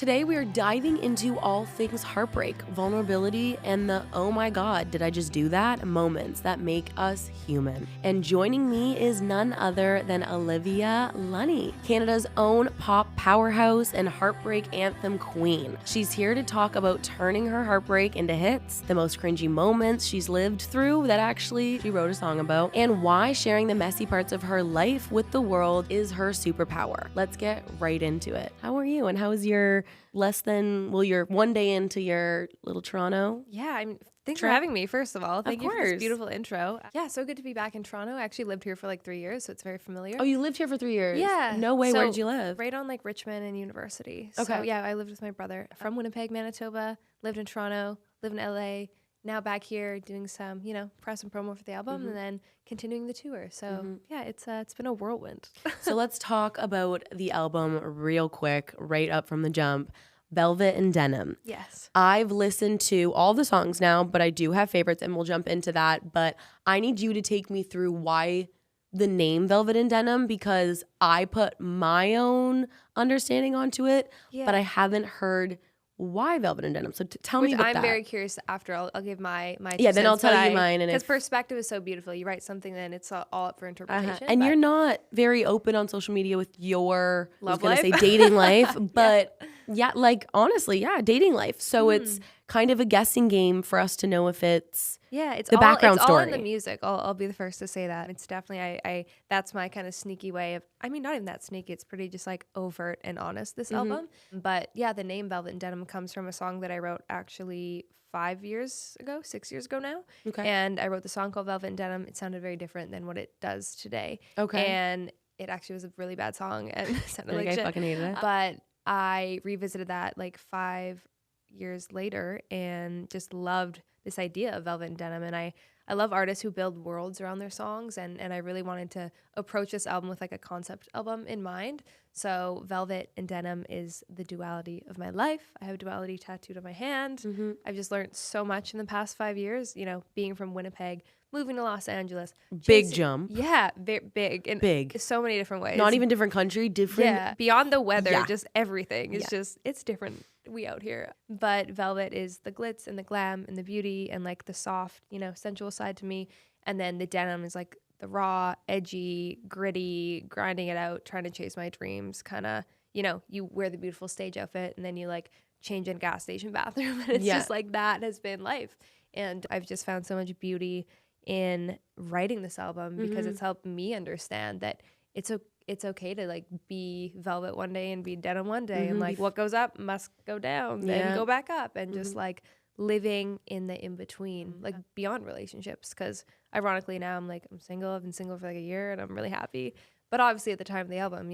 Today we are diving into all things heartbreak, vulnerability, and the oh my god, did I just do that? Moments that make us human. And joining me is none other than Olivia Lunny, Canada's own pop powerhouse and heartbreak anthem queen. She's here to talk about turning her heartbreak into hits, the most cringy moments she's lived through that actually she wrote a song about, and why sharing the messy parts of her life with the world is her superpower. Let's get right into it. How are you? And how is your you're one day into your little Toronto? Yeah, thanks for having me, first of all. Thank you for this course. beautiful intro. Yeah, so good to be back in Toronto. I actually lived here for like 3 years, so it's very familiar. Oh, you lived here for 3 years? Yeah. No way. Where So, did you live? Right on like Richmond and University. Okay. So yeah, I lived with my brother from Winnipeg, Manitoba, lived in Toronto, lived in LA, now back here doing some, press and promo for the album and then continuing the tour. So yeah, it's been a whirlwind. So let's talk about the album real quick, right up from the jump. Velvet and Denim. Yes. I've listened to all the songs now, but I do have favorites and we'll jump into that. But I need you to take me through why the name Velvet and Denim, because I put my own understanding onto it, but I haven't heard why Velvet and Denim. So tell me about that. I'm very curious after. I'll give my yeah, then I'll tell you mine. Because perspective is so beautiful. You write something, then it's all up for interpretation. And you're not very open on social media with your love life. Say dating life, but honestly, dating life. So it's kind of a guessing game for us to know if it's it's the background story. All in the music. I'll be the first to say that. It's definitely I that's my kind of sneaky way of. Not even that sneaky. It's pretty just like overt and honest. This album, but yeah, the name Velvet and Denim comes from a song that I wrote actually 6 years ago now. Okay. And I wrote the song called Velvet and Denim. It sounded very different than what it does today. Okay. And it actually was a really bad song and it sounded like shit. I fucking hated it. But I revisited that like 5 years later and just loved this idea of Velvet and Denim. And I love artists who build worlds around their songs. And I really wanted to approach this album with like a concept album in mind. So Velvet and Denim is the duality of my life. I have duality tattooed on my hand. I've just learned so much in the past 5 years, being from Winnipeg, moving to Los Angeles. Big jump. Yeah, big. In big. So many different ways. Not even different country, different. Yeah, beyond the weather, Yeah. just everything. It's different. We out here. But Velvet is the glitz and the glam and the beauty and like the soft, sensual side to me. And then the denim is like the raw, edgy, gritty, grinding it out, trying to chase my dreams. Kind of, you wear the beautiful stage outfit and then you like change in a gas station bathroom. And it's just like that has been life. And I've just found so much beauty in writing this album because it's helped me understand that it's okay to like be velvet one day and be denim one day and like what goes up must go down then go back up and just like living in the in-between like beyond relationships, because ironically now I'm single. I've been single for like a year and I'm really happy, but obviously at the time of the album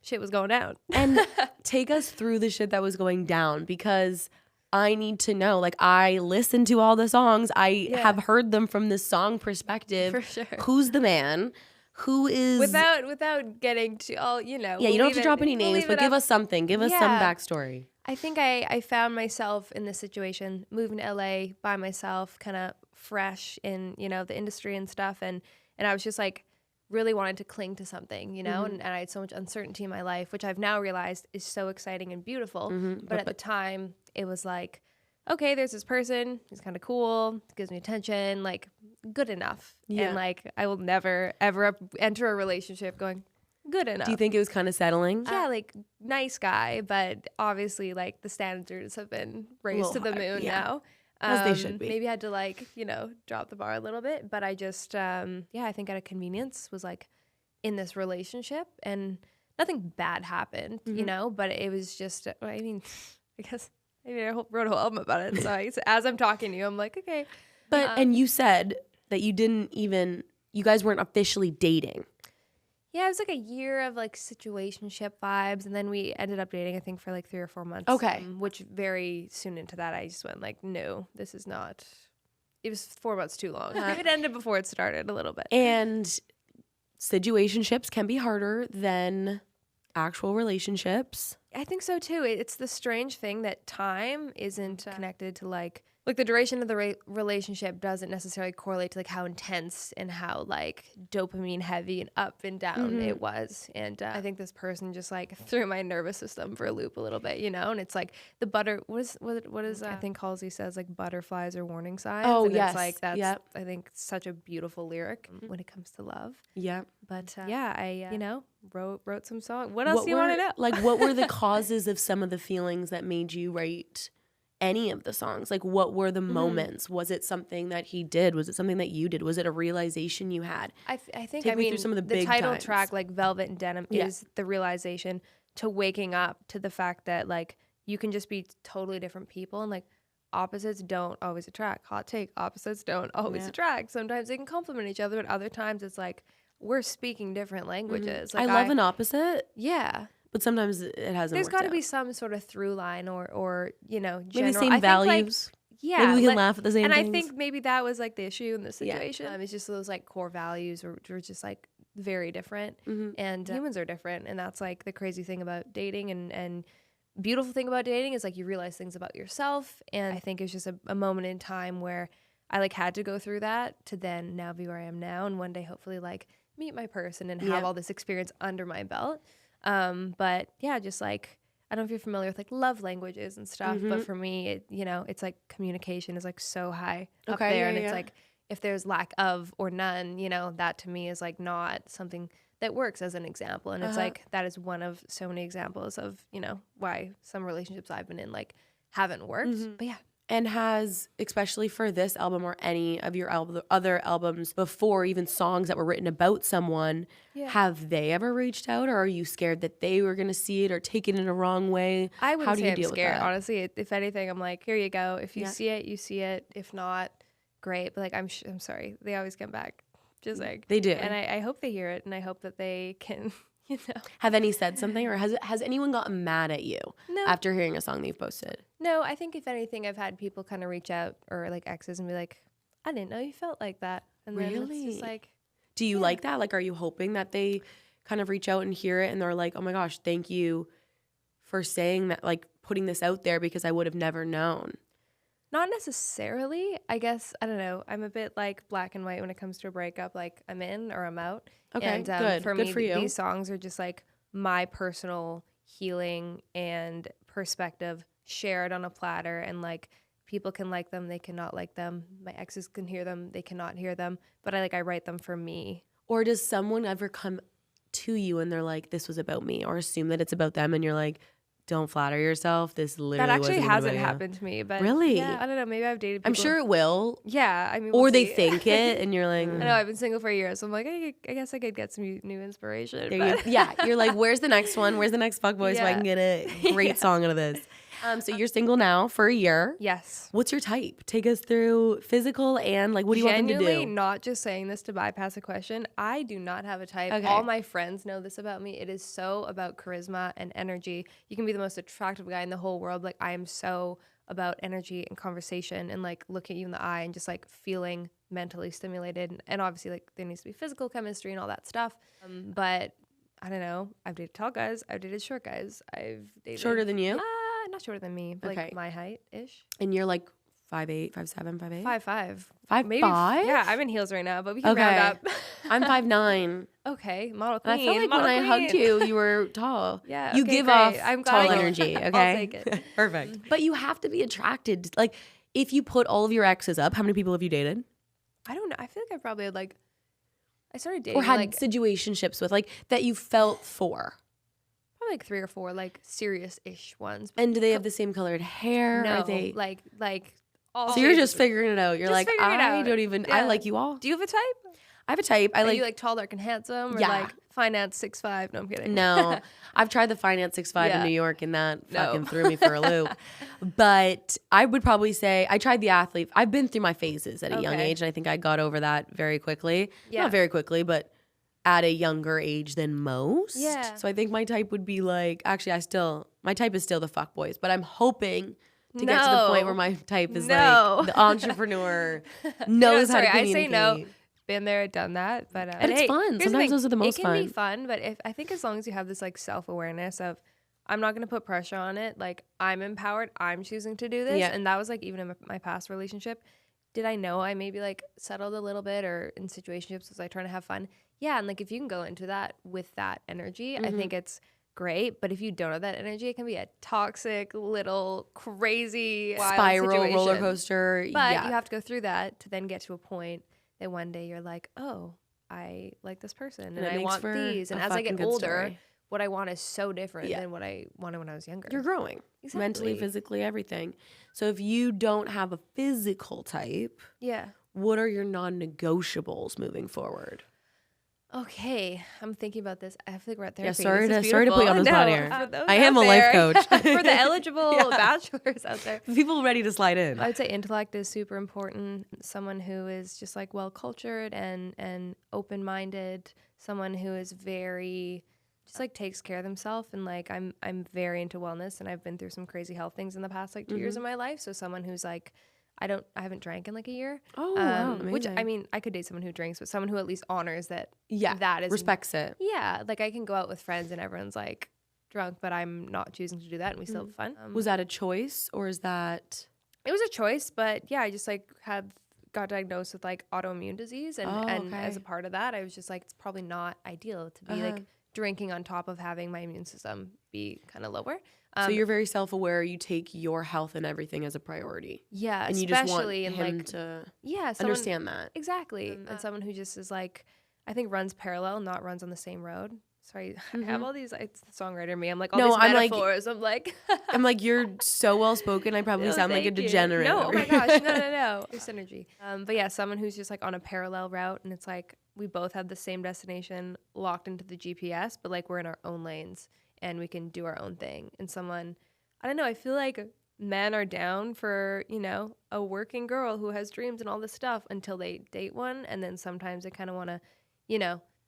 shit was going down. And take us through the shit that was going down, because I need to know. Like, I listened to all the songs. I have heard them from this song perspective. For sure. Who's the man? Who is... Without getting to all, Yeah, you don't have to drop any names, but give us something. Give us some backstory. I think I found myself in this situation, moving to LA by myself, kind of fresh in, the industry and stuff. And I was just like, really wanted to cling to something, and I had so much uncertainty in my life, which I've now realized is so exciting and beautiful. But at the time, it was like, okay, there's this person, he's kind of cool, gives me attention, like good enough. And like, I will never, ever enter a relationship going, good enough. Do you think it was kind of settling? Yeah, like nice guy, but obviously like the standards have been raised to the moon now. As they should be. Maybe I had to like, drop the bar a little bit, but I just, I think out of convenience was like in this relationship and nothing bad happened, but it was just, I guess maybe I wrote a whole album about it. So as I'm talking to you, I'm like, okay. But, and you said that you guys weren't officially dating. Yeah, it was like a year of like situationship vibes, and then we ended up dating, I think, for like 3 or 4 months. Okay. Which very soon into that, I just went like, no, this is not. It was 4 months too long. It ended before it started a little bit. And situationships can be harder than actual relationships. I think so too. It's the strange thing that time isn't connected to like like the duration of the relationship doesn't necessarily correlate to like how intense and how like dopamine heavy and up and down it was. And I think this person just like threw my nervous system for a loop a little bit, you know? And it's like the what is I think Halsey says like butterflies are warning signs. Oh, and yes. It's like that's Yep. I think such a beautiful lyric when it comes to love. Yeah. But yeah, I you know wrote some songs. What else do you want to know? Like, what were the causes of some of the feelings that made you write any of the songs? Like, what were the moments? Was it something that he did? Was it something that you did? Was it a realization you had? I think Take I me mean through some of the the big title times. track like Velvet and Denim is the realization to waking up to the fact that like you can just be totally different people and like opposites don't always attract. Hot take, opposites don't always attract. Sometimes they can complement each other, but other times it's like we're speaking different languages. Like I love an opposite, yeah. but sometimes it hasn't There's got to be some sort of through line or you know, maybe general. same I values. Think, like, yeah, maybe we can laugh at the same and things. I think maybe that was like the issue in this situation. Yeah. It's just those like core values were just like very different, and humans are different, and that's like the crazy thing about dating and beautiful thing about dating is like you realize things about yourself. And I think it's just a moment in time where I like had to go through that to then now be where I am now, and one day hopefully like meet my person and have all this experience under my belt. But yeah, just like I don't know if you're familiar with like love languages and stuff, but for me, it, you know, it's like communication is like so high up there, and it's like if there's lack of or none, you know, that to me is like not something that works as an example. And it's like that is one of so many examples of, you know, why some relationships I've been in like haven't worked. But yeah. And has, especially for this album or any of your other albums before, even songs that were written about someone, have they ever reached out, or are you scared that they were going to see it or take it in a wrong way? I wouldn't How do say you I'm deal scared, with that? honestly. If anything, I'm like, here you go. If you see it, you see it. If not, great. But like, I'm sorry. They always come back. Just like They do. And I hope they hear it, and I hope that they can, you know. Have any said something, or has anyone gotten mad at you after hearing a song that you've posted? No, I think if anything, I've had people kind of reach out or like exes and be like, I didn't know you felt like that. And then it's just like, do you like that? Like, are you hoping that they kind of reach out and hear it and they're like, oh my gosh, thank you for saying that, like putting this out there, because I would have never known? not necessarily. I guess, I don't know. I'm a bit like black and white when it comes to a breakup. Like I'm in or I'm out. Okay, and, good. For Good me, for you. these songs are just like my personal healing and perspective shared on a platter, and like people can like them, they cannot like them. My exes can hear them, they cannot hear them, but I write them for me. Or does someone ever come to you and they're like, this was about me, or assume that it's about them, and you're like, don't flatter yourself, this literally That actually wasn't even hasn't about you? happened to me, but Really? yeah, I don't know, maybe I've dated people. I'm sure it will. Yeah, I mean, Or we'll they see. think it and you're like, I know, I've been single for a year, so I'm like, I guess I could get some new inspiration. there but- you- yeah, you're like, where's the next one? Where's the next fuckboy so I can get a great song out of this? So you're single now for a year. Yes. What's your type? Take us through physical and like, what do you want them to Genuinely do? not just saying this to bypass a question. I do not have a type. Okay. All my friends know this about me. It is so about charisma and energy. You can be the most attractive guy in the whole world. Like I am so about energy and conversation and like looking at you in the eye and just like feeling mentally stimulated. And obviously like there needs to be physical chemistry and all that stuff. But I don't know. I've dated tall guys. I've dated short guys. I've dated Shorter than you? not shorter than me, but Okay. like my height ish. And you're like 5'8", 5'7", 5'8"? 5'5". 5'5"? Maybe. Yeah, I'm in heels right now, but we can Okay. round up. I'm 5'9". Okay, model And queen. I felt like when model I queen. hugged you, you were tall. Yeah, You okay, give great. off I'm glad tall I- energy, okay? I'll take it. Perfect. But you have to be attracted. Like, if you put all of your exes up, how many people have you dated? I don't know. I feel like I probably had like, I started dating Or had like situationships with, like, that you felt for? probably like 3 or 4 like serious-ish ones. And do they have the same colored hair? No, Are they... like all. So you're shades just of- figuring it out. You're Just like, figuring it I out. don't even, I Yeah. like you all. Do you have a type? I have a type. I Are like, you like tall, dark, and handsome, or Yeah. like finance 6'5"? No, I'm kidding. no, I've tried the Finance 6'5" in Yeah. New York, and that No. fucking threw me for a loop. But I would probably say I tried the athlete. I've been through my phases at a young Okay. age, and I think I got over that very quickly. Yeah. Not very quickly, but at a younger age than most. Yeah. So I think my type would be like, actually, my type is still the fuckboys, but I'm hoping to get to the point No. where my type is No. like the entrepreneur, knows how to I communicate. say no. Been there, done that, but it's fun. here's the Sometimes thing. those are the most It can be fun. fun, but I think as long as you have this like self-awareness of I'm not going to put pressure on it. Like, I'm empowered. I'm choosing to do this. Yeah. And that was like, even in my past relationship, did I know I maybe like settled a little bit, or in situationships was I trying to have fun? Yeah. And like, if you can go into that with that energy, I think it's great. But if you don't have that energy, it can be a toxic little crazy wild spiral situation. roller coaster. But yeah. you have to go through that to then get to a point that one day you're like, oh, I like this person and it I makes want for these. And a as I fucking get good older, story. what I want is so different Yeah. than what I wanted when I was younger. You're growing. Exactly. Mentally, physically, everything. So if you don't have a physical type, Yeah. what are your non-negotiables moving forward? Okay, I'm thinking about this. I feel like we're at Yeah, therapy. sorry This is to put you on the beautiful. spot No, here. for those I am out a life there- coach. for the eligible Yeah. bachelors out there. People ready to slide in. I would say intellect is super important. Someone who is just like well cultured and open minded. Someone who is very just like takes care of themselves, and like I'm very into wellness, and I've been through some crazy health things in the past like 2 years of my life. So someone who's like I haven't drank in like a year. Oh, wow, Which amazing. I mean, I could date someone who drinks, but someone who at least honors that. Yeah, that is respects it. Yeah, like I can go out with friends and everyone's like drunk, but I'm not choosing to do that, and we still have fun. Was that a choice, or is that? It was a choice, but yeah, I just like got diagnosed with like autoimmune disease, and okay. as a part of that, I was just like, it's probably not ideal to be like drinking on top of having my immune system be kind of lower. So you're very self-aware. You take your health and everything as a priority. Yeah, and you just want especially in him like to someone, understand that. exactly, and someone who just is like, I think runs parallel, not runs on the same road. Sorry, I have all these. It's the songwriter me. I'm like all No, these I'm like- metaphors. I'm like, I'm like, you're so well spoken. I probably No, sound like a thank you. degenerate. No, oh over my here. gosh, no. There's synergy. But yeah, someone who's just like on a parallel route, and it's like we both have the same destination locked into the GPS, but like we're in our own lanes and we can do our own thing. And someone, I don't know, I feel like men are down for, a working girl who has dreams and all this stuff until they date one, and then sometimes they kind of want to,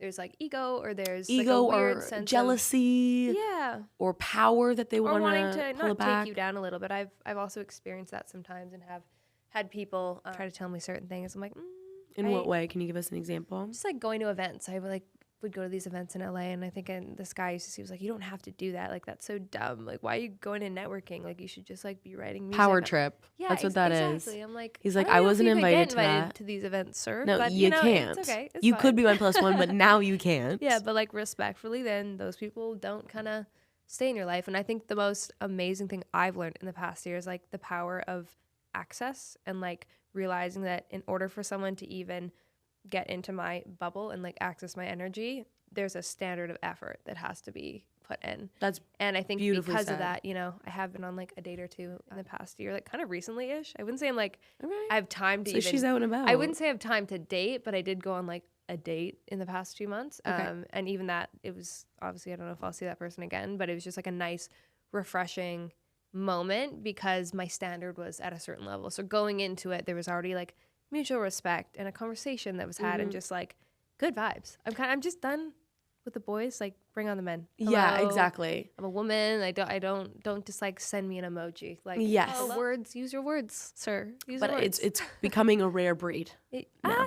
there's like ego, or there's Ego like a weird or sense jealousy, yeah, or power that they or want wanting to to pull not it back. take you down a little bit. I've also experienced that sometimes, and have had people try to tell me certain things. I'm like, In what way? Can you give us an example? just like going to events. I would go to these events in LA, and I think this guy used to see, was like, you don't have to do that. Like, that's so dumb. Like, why are you going to networking? Like, you should just like be writing music. Power trip. Yeah, That's what that is. exactly. I'm like, He's like, don't I know if wasn't you could invited get to that. to these events, sir. No, but, you can't. It's okay. It's you fine. could be my +1, but now you can't. Yeah, but like respectfully, then those people don't kind of stay in your life. And I think the most amazing thing I've learned in the past year is like the power of access, and like realizing that in order for someone to even get into my bubble and like access my energy, there's a standard of effort that has to be put in. That's And I think beautifully because said. of that, I have been on like a date or two in the past year, like kind of recently-ish. I wouldn't say I'm like, okay. I have time to So even. she's out and about. I wouldn't say I have time to date, but I did go on like a date in the past 2 months. Okay. And even that, it was obviously, I don't know if I'll see that person again, but it was just like a nice, refreshing moment because my standard was at a certain level. So going into it, there was already like mutual respect and a conversation that was had, and just like good vibes. I'm just done with the boys. Like, bring on the men. Yeah, Hello. exactly. I'm a woman. I don't just like send me an emoji. Like, Yes. words. Use your words, sir. Use But your words. it's becoming a rare breed.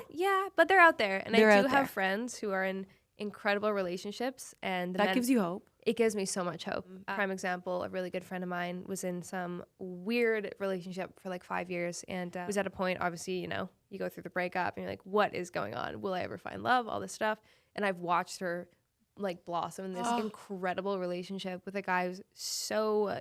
Yeah, but they're out there, and They're I out do there. have friends who are in incredible relationships, and the That men- gives you hope. it gives me so much hope. Prime example, a really good friend of mine was in some weird relationship for like 5 years, and was at a point, obviously, you go through the breakup and you're like, what is going on? Will I ever find love? All this stuff. And I've watched her like blossom in this incredible relationship with a guy who's so,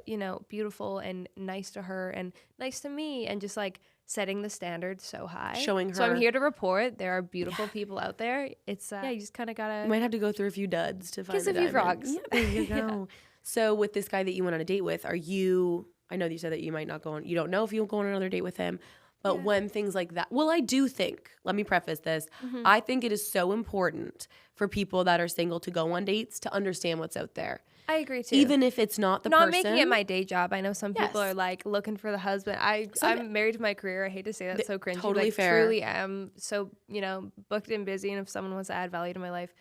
beautiful and nice to her and nice to me, and just like setting the standard so high. Showing So I'm her- here to report there are beautiful people out there. It's, you just kind of You gotta might have to go through a few duds to find kiss the a few diamond. frogs. Yeah, there you go. So with this guy that you went on a date with, I know that you said that you might not go on, you don't know if you'll go on another date with him, but when things like that, well, I do think, let me preface this, I think it is so important for people that are single to go on dates to understand what's out there. I agree too. Even if it's not the not person. making it my day job. I know some people Yes. are like looking for the husband. I'm married to my career. I hate to say that, so cringy. Totally like, fair. Truly am so booked and busy. And if someone wants to add value to my life,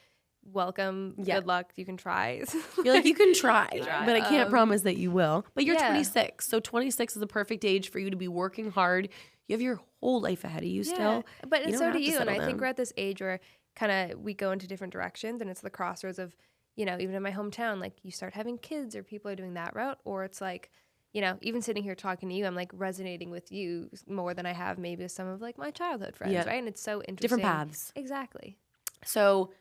welcome. Yeah. Good luck. You can try. You're like, you can try, but I can't Um, promise that you will. But you're yeah. 26. So 26 is the perfect age for you to be working hard. You have your whole life ahead of you still. But You so don't do have to you. And I settle think down. we're at this age where kind of we go into different directions, and it's the crossroads of, you know, even in my hometown, like you start having kids or people are doing that route, or it's like, you know, even sitting here talking to you, I'm like resonating with you more than I have maybe with some of like my childhood friends, right? And it's so interesting. Different paths. Exactly. So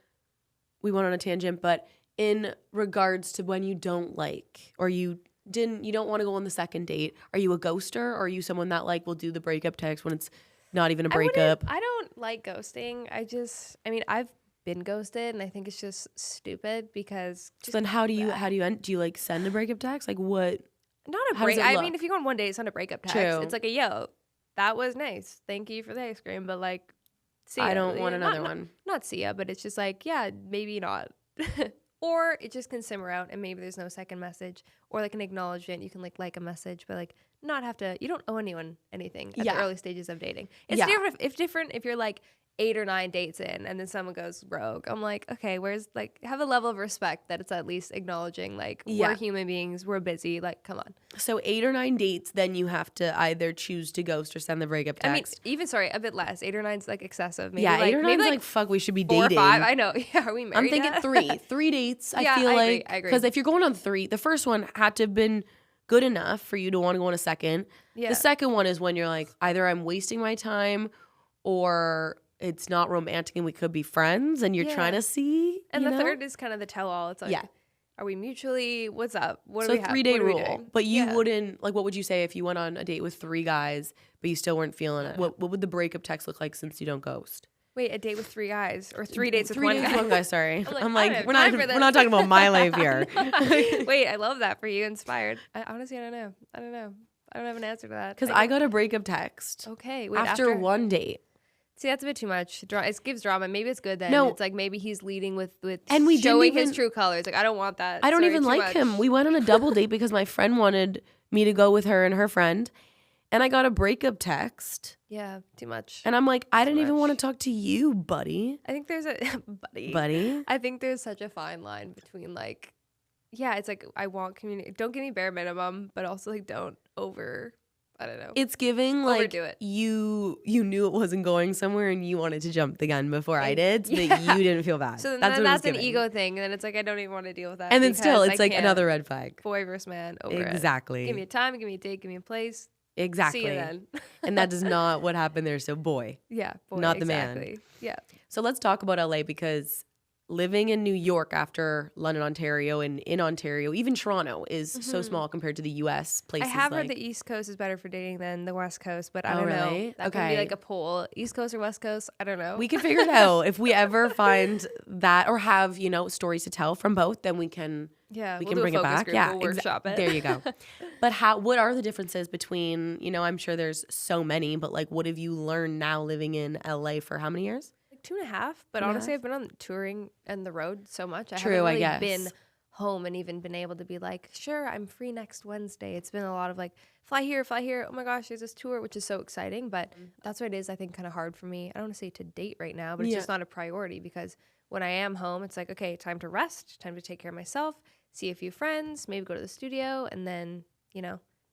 we went on a tangent, but in regards to when you don't like, or you don't want to go on the second date, are you a ghoster, or are you someone that like will do the breakup text when it's not even a breakup? I don't like ghosting. I mean, I've been ghosted, and I think it's just stupid because. So then how do you end? Do you like send a breakup text? Like what? Not a break. I mean, if you go on one date, it's not a breakup text. True. It's like a yo, that was nice. Thank you for the ice cream, but like, see ya. I don't want another one. Not see ya, but it's just like, yeah, maybe not. Or it just can simmer out, and maybe there's no second message, or like an acknowledgement. You can like a message, but like not have to. You don't owe anyone anything at the early stages of dating. It's different if you're like 8 or 9 dates in and then someone goes rogue. I'm like, okay, where's like, have a level of respect that it's at least acknowledging like we're human beings, we're busy, like come on. So 8 or 9 dates, then you have to either choose to ghost or send the breakup text. I mean, even a bit less. 8 or 9's like excessive. Maybe 8 or 9's like fuck, we should be 4 dating. or 5. I know. Yeah, are we married? I'm thinking yet? 3 dates. I feel I agree. because if you're going on 3, the first one had to have been good enough for you to want to go on a second. Yeah. The second one is when you're like, either I'm wasting my time or it's not romantic and we could be friends and you're trying to see. And the third is kind of the tell-all. It's like, are we mutually, what's up? What do we have? 3-day rule. But you wouldn't, like what would you say if you went on a date with 3 guys but you still weren't feeling it? What would the breakup text look like since you don't ghost? Wait, a date with 3 guys or 3 dates with one guy? 3 dates with one guy, sorry. I'm like we're not talking about my life here. Wait, I love that for you. Inspired. Honestly, I don't know. I don't have an answer to that. Because I got a breakup text. Okay. Wait, after one date. See, that's a bit too much. It gives drama. Maybe it's good then. No. It's like maybe he's leading with and we showing his true colors. Like, I don't want that. I don't even like him. We went on a double date because my friend wanted me to go with her and her friend. And I got a breakup text. Yeah, too much. And I'm like, I didn't even want to talk to you, buddy. I think there's a... buddy. I think there's such a fine line between like... Yeah, it's like, I want community. Don't give me bare minimum, but also like don't I don't know. It's giving like overdo it. You knew it wasn't going somewhere and you wanted to jump the gun before I did so that you didn't feel bad. So then that's an ego thing. And then it's like, I don't even want to deal with that. And then still, it's like another red flag. Boy versus man over Exactly. It. Give me a time, give me a date, give me a place. Exactly. See you then. And that is not what happened there. So boy. Yeah. Boy, not the man. Yeah. So let's talk about LA because living in New York after London, Ontario, and in Ontario, even Toronto is so small compared to the U.S. places. I have heard the East Coast is better for dating than the West Coast, but I don't know. That could be like a poll. East Coast or West Coast? I don't know. We can figure it out. If we ever find that or have, stories to tell from both, then we can we can bring it back. Group. Yeah, we'll workshop it. There you go. But what are the differences between, I'm sure there's so many, but like what have you learned now living in LA for how many years? 2.5, but honestly, I've been on touring and the road so much. I haven't really been home and even been able to be like, sure, I'm free next Wednesday. It's been a lot of like, fly here. Oh my gosh, there's this tour, which is so exciting. But that's what it is, I think, kind of hard for me. I don't want to say to date right now, but it's just not a priority because when I am home, it's like, okay, time to rest, time to take care of myself, see a few friends, maybe go to the studio, and then,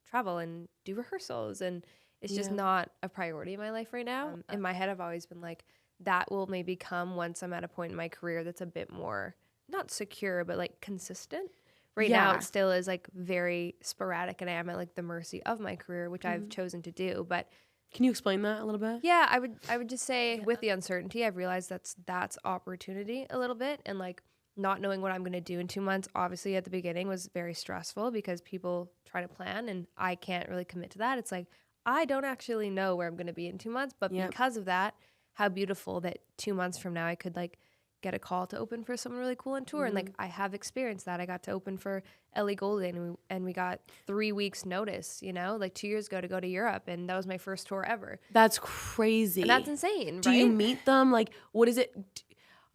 travel and do rehearsals. And it's just not a priority in my life right now. In my head, I've always been like, that will maybe come once I'm at a point in my career that's a bit more, not secure, but like consistent. Right now, it still is like very sporadic and I am at like the mercy of my career, which I've chosen to do. But can you explain that a little bit? Yeah, I would just say with the uncertainty, I've realized that's opportunity a little bit. And like not knowing what I'm going to do in 2 months, obviously at the beginning was very stressful because people try to plan and I can't really commit to that. It's like, I don't actually know where I'm going to be in 2 months, but because of that, how beautiful that 2 months from now I could like get a call to open for someone really cool on tour. And like I have experienced that. I got to open for Ellie Goulding and we got 3 weeks notice, like 2 years ago to go to Europe. And that was my first tour ever. That's crazy. And that's insane, right? Do you meet them? Like, what is it?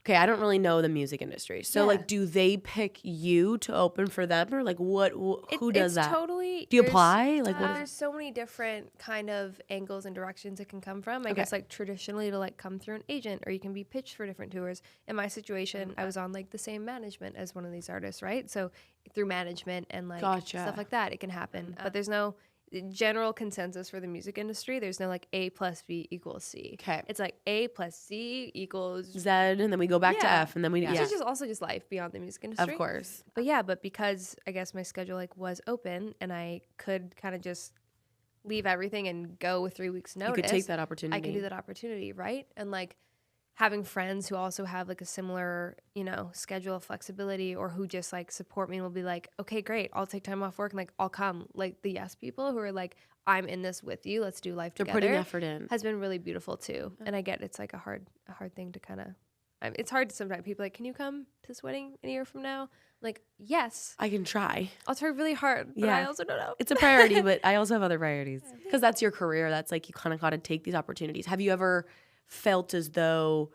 Okay, I don't really know the music industry. So like, do they pick you to open for them or like who does that? Totally. Do you apply? Like there's so many different kind of angles and directions it can come from. I guess like traditionally to like come through an agent or you can be pitched for different tours. In my situation, I was on like the same management as one of these artists, right? So through management and like stuff like that, it can happen. But general consensus for the music industry. There's no like A plus B equals C. Okay. It's like A plus C equals Z, and then we go back to F, and then we Which is just also just life beyond the music industry. Of course. But because I guess my schedule like was open and I could kind of just leave everything and go with 3 weeks notice. You could take that opportunity. I could do that opportunity, right? And like having friends who also have like a similar, schedule of flexibility, or who just like support me and will be like, okay, great, I'll take time off work and like I'll come. Like the yes people who are like, I'm in this with you, let's do life together. They're putting effort in. Has been really beautiful too. And I get it's like a hard thing to kind of, it's hard to sometimes people like, can you come to this wedding in a year from now? Like, yes. I can try. I'll try really hard, but I also don't know. It's a priority, but I also have other priorities. Because that's your career. That's like, you kind of got to take these opportunities. Have you ever felt as though,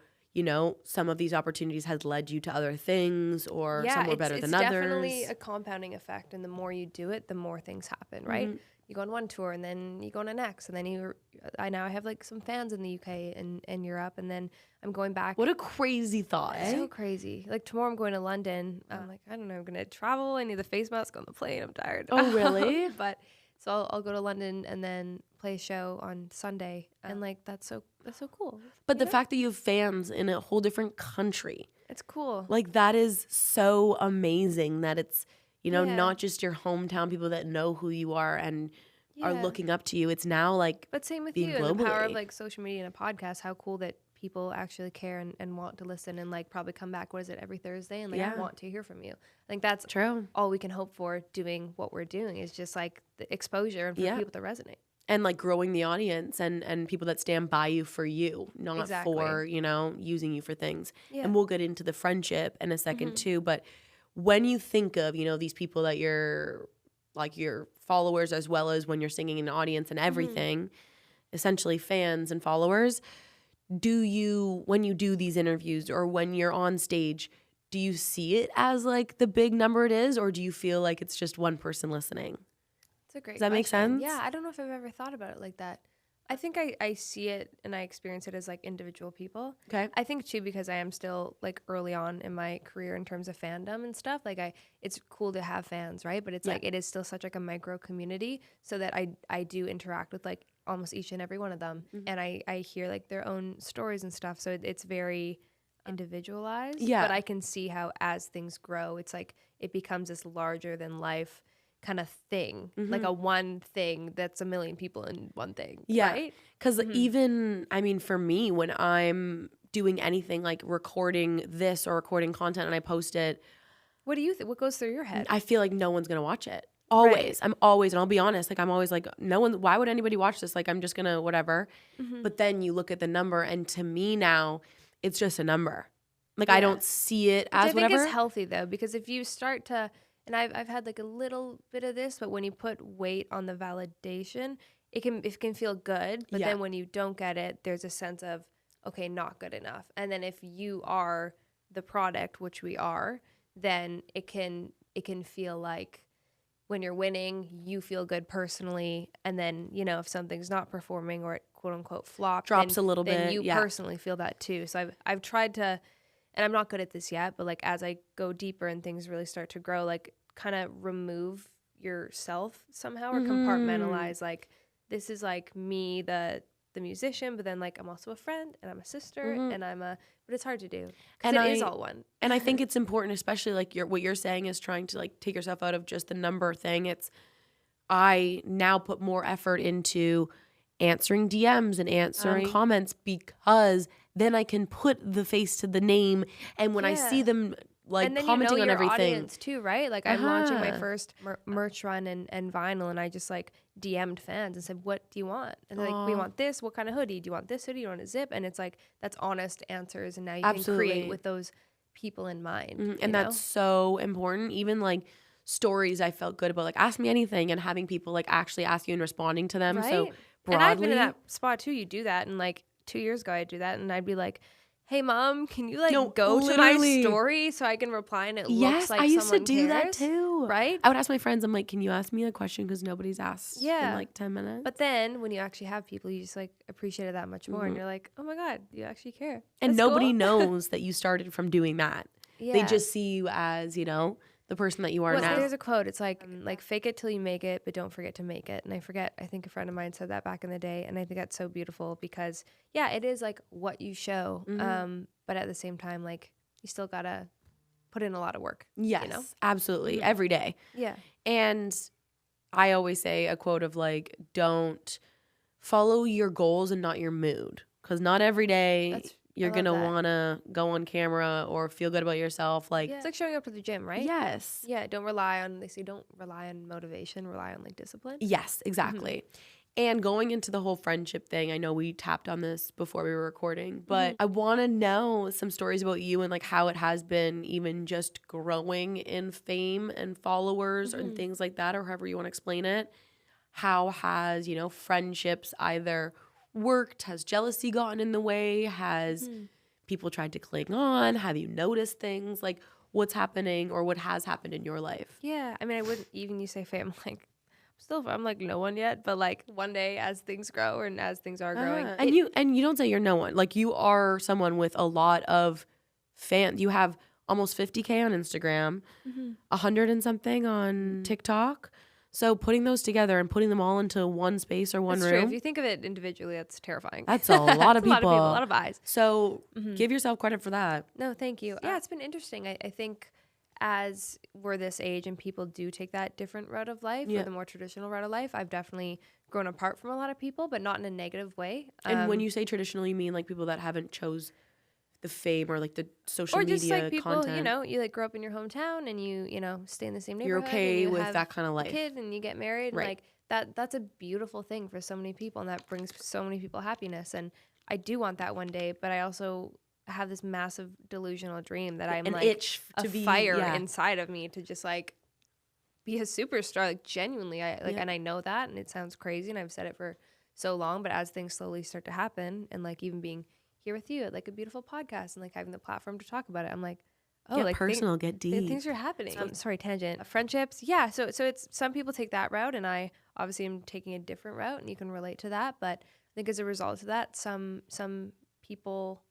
some of these opportunities has led you to other things, or some were better than others? Yeah, it's definitely a compounding effect. And the more you do it, the more things happen, right? Mm-hmm. You go on one tour and then you go on the next. And then I now have like some fans in the UK and Europe. And then I'm going back. What a crazy thought. So crazy. Like tomorrow I'm going to London. I'm like, I don't know, I'm going to travel. I need the face mask on the plane. I'm tired. Oh, really? But so I'll go to London and then play a show on Sunday. And like, that's so cool. But the fact that you have fans in a whole different country. It's cool. Like that is so amazing that it's, not just your hometown people that know who you are and are looking up to you. It's now like, but same with you globally. And the power of like social media and a podcast. How cool that people actually care and want to listen and like probably come back. What is it, every Thursday? And like, I want to hear from you. I think that's true. All we can hope for doing what we're doing is just like the exposure and for people to resonate. And like growing the audience and people that stand by you for you, not for, using you for things. Yeah. And we'll get into the friendship in a second too. But when you think of, these people that you're like your followers, as well as when you're singing in the audience and everything, essentially fans and followers, when you do these interviews or when you're on stage, do you see it as like the big number it is, or do you feel like it's just one person listening? That's a great Does that make sense? Yeah, I don't know if I've ever thought about it like that. I think I see it and I experience it as like individual people. Okay. I think too, because I am still like early on in my career in terms of fandom and stuff. Like it's cool to have fans, right? But it's like it is still such like a micro community, so that I do interact with like almost each and every one of them, and I hear like their own stories and stuff. So it's very individualized. Yeah. But I can see how as things grow, it's like it becomes this larger than life kind of thing, like a one thing that's a million people in one thing. Yeah. Right? Because even, I mean, for me, when I'm doing anything like recording this or recording content and I post it, what do you think? What goes through your head? I feel like no one's going to watch it. Always. Right. I'm always, and I'll be honest, like I'm always like, no one, why would anybody watch this? Like I'm just going to whatever. But then you look at the number, and to me now, it's just a number. Like I don't see it as whatever. I think it's healthy though, because if you start to, and I've had like a little bit of this, but when you put weight on the validation, it can feel good. But then when you don't get it, there's a sense of, okay, not good enough. And then if you are the product, which we are, then it can feel like when you're winning, you feel good personally. And then, if something's not performing or it quote unquote flopped, drops a little bit, then you personally feel that too. So I've tried to, and I'm not good at this yet, but like as I go deeper and things really start to grow, like kind of remove yourself somehow or compartmentalize, like this is like me, the musician, but then like I'm also a friend and I'm a sister and but it's hard to do because it is all one. And I think it's important, especially like what you're saying is trying to like take yourself out of just the number thing. I now put more effort into answering DMs and answering comments, because then I can put the face to the name, and when I see them like and then commenting on everything audience too, right? Like I'm launching my first merch run and vinyl, and I just like DM'd fans and said, what do you want? And they're like, we want this. What kind of hoodie? Do you want this hoodie? Do you want a zip? And it's like, that's honest answers, and now you can create with those people in mind. And that's so important. Even like stories, I felt good about like ask me anything, and having people like actually ask you and responding to them. Right? So broadly, and I've been in that spot too. You do that, and like 2 years ago I'd do that, and I'd be like, hey mom, can you like go to my story so I can reply and it looks like someone cares? Yes, I used to do that too. Right? I would ask my friends, I'm like, can you ask me a question, because nobody's asked in like 10 minutes. But then when you actually have people, you just like appreciate it that much more, and you're like, oh my God, you actually care. And nobody knows that you started from doing that. Yeah. They just see you as, the person that you are Well, now. there's a quote. It's like fake it till you make it, but don't forget to make it. And I think a friend of mine said that back in the day. And I think that's so beautiful because, yeah, it is like what you show. But at the same time, like you still got to put in a lot of work. Yes, you know? absolutely. Every day. Yeah. And I always say a quote of like, don't follow your goals and not your mood. Because not every day you're going to want to go on camera or feel good about yourself. Like, it's like showing up to the gym, right? Yes. Yeah. Don't rely on motivation, rely on like discipline. Yes, exactly. And going into the whole friendship thing, I know we tapped on this before we were recording, but I want to know some stories about you and like how it has been even just growing in fame and followers and things like that, or however you want to explain it. How has, friendships either worked? Has jealousy gotten in the way? Has people tried to cling on? Have you noticed things? Like what's happening or what has happened in your life? Yeah. I mean, I wouldn't even you say fame, like, I'm like no one yet, but like one day as things grow and as things are growing. And you don't say you're no one. Like you are someone with a lot of fans. You have almost 50K on Instagram, 100 and something on TikTok. So putting those together and putting them all into one space or one That's room. True. If you think of it individually, that's terrifying. That's a lot of people. A lot of eyes. So give yourself credit for that. No, thank you. Yeah, it's been interesting. I think as we're this age and people do take that different route of life or the more traditional route of life, I've definitely grown apart from a lot of people, but not in a negative way. And when you say traditional, you mean like people that haven't chose the fame or like the social media content. Or just like people, content. you like grow up in your hometown and you stay in the same You're neighborhood. okay and you with have that kind of life. A kid and you get married. Right. And like that's a beautiful thing for so many people and that brings so many people happiness. And I do want that one day, but I also have this massive delusional dream that I'm an like itch to a be fire inside of me to just like be a superstar, like genuinely. And I know that, and it sounds crazy, and I've said it for so long. But as things slowly start to happen, and like even being here with you at like a beautiful podcast and like having the platform to talk about it, I'm like, oh, get like personal, get deep. Things are happening. Sorry, tangent. Friendships, yeah. So it's some people take that route, and I obviously am taking a different route, and you can relate to that. But I think as a result of that, some people,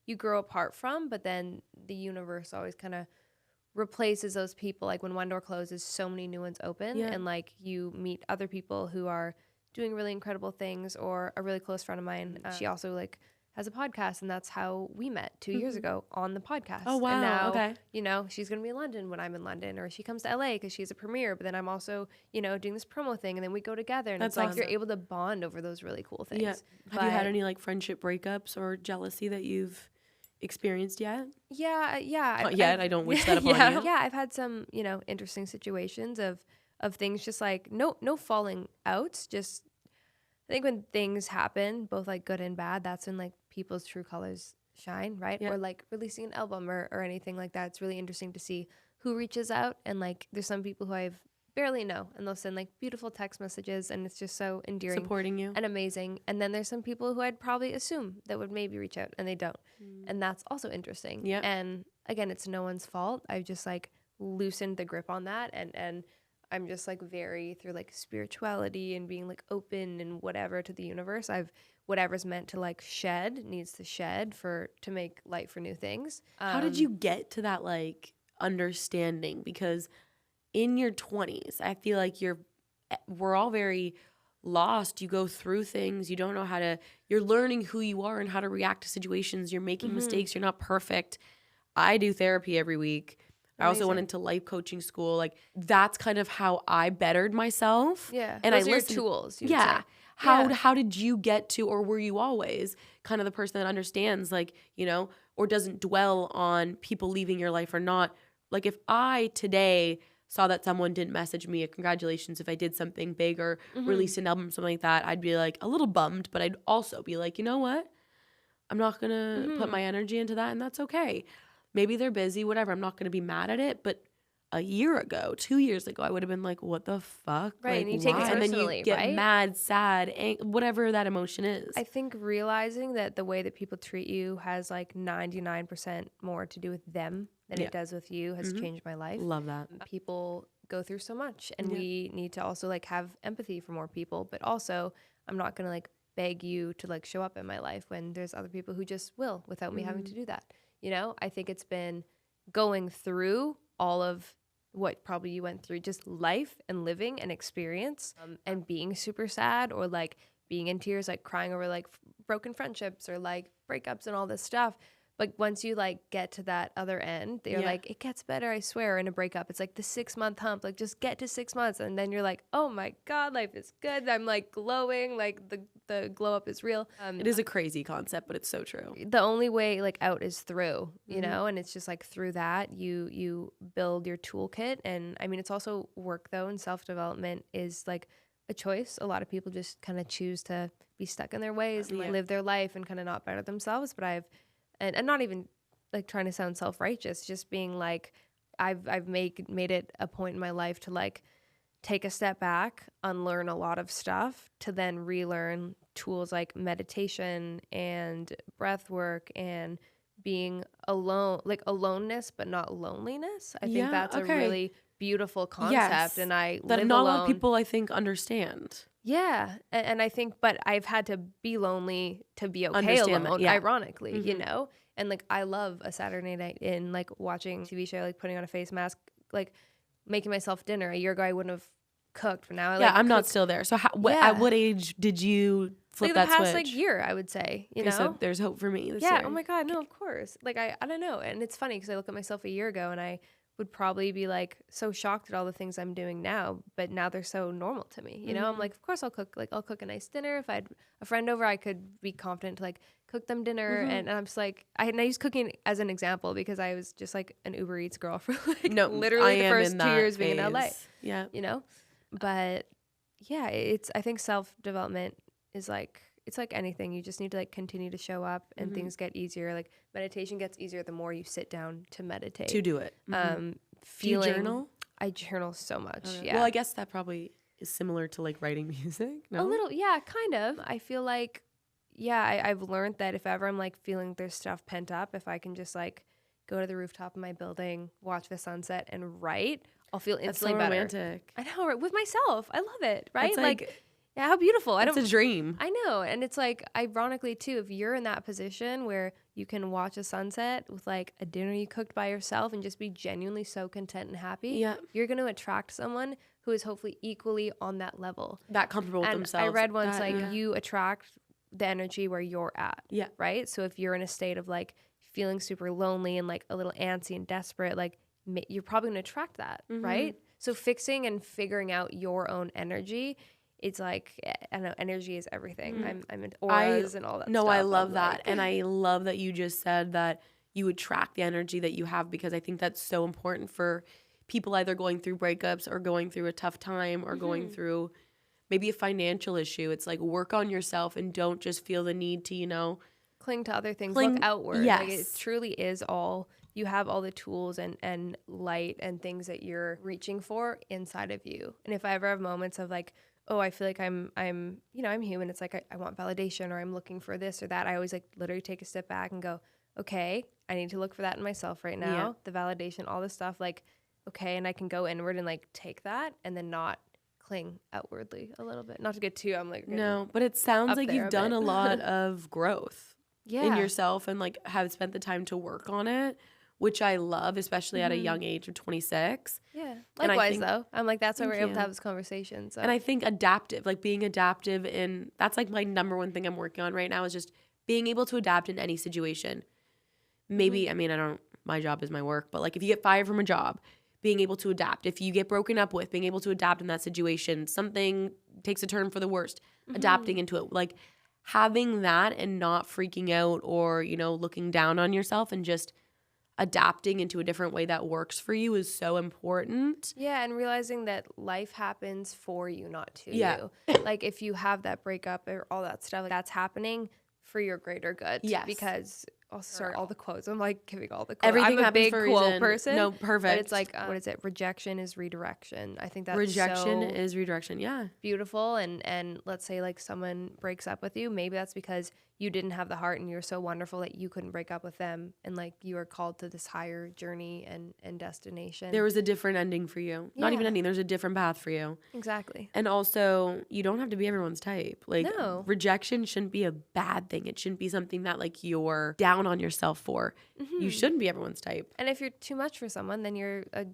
you grow apart from, but then the universe always kind of replaces those people. Like when one door closes, so many new ones open, and like you meet other people who are doing really incredible things. Or a really close friend of mine, she also like has a podcast, and that's how we met 2 years ago on the podcast. Oh wow! And now, she's gonna be in London when I'm in London, or she comes to LA because she's a premiere. But then I'm also, doing this promo thing, and then we go together, and it's like you're able to bond over those really cool things. Yeah. Have you had any like friendship breakups or jealousy that you've experienced yet? Yeah. Not yet. I don't wish that upon you. Yeah, I've had some, interesting situations of things just like no falling outs. Just I think when things happen, both like good and bad, that's when like people's true colors shine, right? Yeah. Or like releasing an album or anything like that. It's really interesting to see who reaches out, and like there's some people who I've barely know, and they'll send like beautiful text messages, and it's just so endearing, supporting you, and amazing. And then there's some people who I'd probably assume that would maybe reach out, and they don't, and that's also interesting. Yeah. And again, it's no one's fault. I've just like loosened the grip on that, and I'm just like very through like spirituality and being like open and whatever to the universe. Whatever's meant to like shed needs to shed to make light for new things. How did you get to that like understanding? Because in your 20s, I feel like we're all very lost. You go through things, you don't know you're learning who you are and how to react to situations. You're making mistakes. You're not perfect. I do therapy every week. Amazing. I also went into life coaching school. Like that's kind of how I bettered myself. Yeah. And those I listened. Your tools. Yeah. How did you get to, or were you always kind of the person that understands, like, or doesn't dwell on people leaving your life or not? Like if I today saw that someone didn't message me a congratulations if I did something big or released an album, something like that, I'd be like a little bummed, but I'd also be like, you know what? I'm not going to put my energy into that, and that's okay. Maybe they're busy, whatever. I'm not going to be mad at it, but a year ago, 2 years ago, I would have been like, what the fuck? Right, like, and you take it personally, and then you get mad, sad, whatever that emotion is. I think realizing that the way that people treat you has like 99% more to do with them than it does with you has changed my life. Love that. People go through so much, and we need to also like have empathy for more people, but also I'm not going to like beg you to like show up in my life when there's other people who just will without me having to do that. I think it's been going through all of what probably you went through, just life and living and experience, and being super sad or like being in tears, like crying over like broken friendships or like breakups and all this stuff. But once you like get to that other end, they're like, it gets better, I swear. In a breakup, it's like the 6-month hump, like just get to 6 months. And then you're like, oh my God, life is good. I'm like glowing, like the glow up is real. It is a crazy concept, but it's so true. The only way like out is through, you know, and it's just like through that you build your toolkit. And I mean, it's also work though, and self-development is like a choice. A lot of people just kind of choose to be stuck in their ways and like live their life and kind of not better themselves. But and not even like trying to sound self-righteous, just being like, I've made it a point in my life to like take a step back, unlearn a lot of stuff, to then relearn tools like meditation and breath work and being alone, like aloneness, but not loneliness. I think that's a really beautiful concept. And I that live not alone. a lot of people I think understand. Yeah. And I think, but I've had to be lonely to be okay alone, ironically, you know? And like, I love a Saturday night in like watching TV show, like putting on a face mask, like making myself dinner. A year ago, I wouldn't have cooked, but now I like I'm not still there. So at what age did you flip that switch? The past like year, I would say, you know? So there's hope for me this year. Oh my God. No, of course. Like, I don't know. And it's funny because I look at myself a year ago and I would probably be like so shocked at all the things I'm doing now, but now they're so normal to me. You know, I'm like, of course I'll cook. Like, I'll cook a nice dinner. If I had a friend over, I could be confident to like cook them dinner. And I'm just like, I use cooking as an example because I was just like an Uber Eats girl for like literally the first 2 years being in LA. Yeah, you know, but yeah, I think self-development is like, it's like anything. You just need to like continue to show up and things get easier. Like meditation gets easier the more you sit down to meditate. To do it. Do you journal? I journal so much. Okay. Yeah. Well, I guess that probably is similar to like writing music. No? A little, yeah, kind of. I feel like, I've learned that if ever I'm like feeling there's stuff pent up, if I can just like go to the rooftop of my building, watch the sunset and write, I'll feel instantly better. That's so romantic. I know, right? With myself. I love it, right? It's like yeah, how beautiful. It's a dream. I know. And it's like, ironically too, if you're in that position where you can watch a sunset with like a dinner you cooked by yourself and just be genuinely so content and happy, you're going to attract someone who is hopefully equally on that level. That comfortable with themselves. I read once you attract the energy where you're at. Yeah. Right? So if you're in a state of like feeling super lonely and like a little antsy and desperate, like you're probably going to attract that. Right? So fixing and figuring out your own energy, it's like, I don't know, energy is everything. I'm into auras and all that stuff. No, I love that. And I love that you just said that you attract the energy that you have, because I think that's so important for people either going through breakups or going through a tough time or going through maybe a financial issue. It's like, work on yourself and don't just feel the need to, you know, cling to other things, look outward. Yes. Like, it truly is all, you have all the tools and light and things that you're reaching for inside of you. And if I ever have moments of like, oh, I feel like I'm you know, I'm human. It's like I want validation or I'm looking for this or that. I always like literally take a step back and go, okay, I need to look for that in myself right now. Yeah. The validation, all this stuff, like, okay, and I can go inward and like take that and then not cling outwardly a little bit. Not to get too, I'm like, no, but it sounds like you've done a lot of growth in yourself and like have spent the time to work on it, which I love, especially at a young age of 26. Yeah. Likewise, though. I'm like, that's why we're able to have this conversation. So. And I think adaptive, like being adaptive in, that's like my number one thing I'm working on right now, is just being able to adapt in any situation. Maybe, I mean, my job is my work, but like if you get fired from a job, being able to adapt. If you get broken up with, being able to adapt in that situation, something takes a turn for the worst, adapting into it. Like having that and not freaking out or, you know, looking down on yourself and just adapting into a different way that works for you is so important. Yeah, and realizing that life happens for you, not to you. Like if you have that breakup or all that stuff, like, that's happening for your greater good. Yes. Because sorry, all the quotes. I'm like giving all the quotes. Everything I'm a big for a quote reason. person. No, perfect. But it's like, what is it? Rejection is redirection. I think that's rejection so is redirection. Yeah. Beautiful. And let's say like someone breaks up with you. Maybe that's because you didn't have the heart and you're so wonderful that you couldn't break up with them. And like you are called to this higher journey and destination. There was a different ending for you. Not even ending. There's a different path for you. Exactly. And also, you don't have to be everyone's type. Like rejection shouldn't be a bad thing. It shouldn't be something that like you're down on yourself for. You shouldn't be everyone's type. And if you're too much for someone, then you're a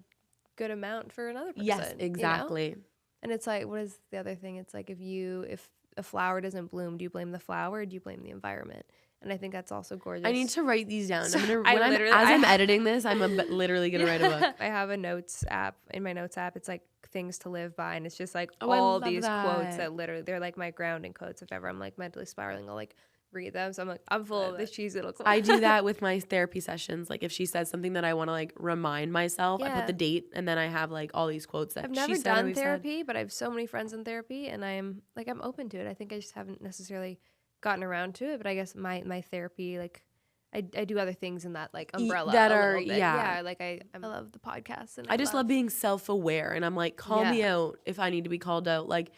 good amount for another person. Yes, exactly. You know? And it's like, what is the other thing? It's like if a flower doesn't bloom, do you blame the flower or do you blame the environment? And I think that's also gorgeous. I need to write these down. So I'm editing this, I'm literally gonna write a book. I have a notes app. In my notes app, it's like things to live by, and it's just like I all love these that. quotes that literally they're like my grounding quotes. If ever I'm like mentally spiraling, I'll like read them. So I'm like, I'm full of this cheesy little quote. I do that with my therapy sessions. Like if she says something that I want to like remind myself, I put the date and then I have like all these quotes that I've never done therapy, but I have so many friends in therapy, and I'm open to it. I think I just haven't necessarily gotten around to it, but I guess my therapy, like I do other things in that like umbrella that a are little bit. yeah. Like I love the podcast, and I just love being self-aware, and I'm like, call me out if I need to be called out. Like,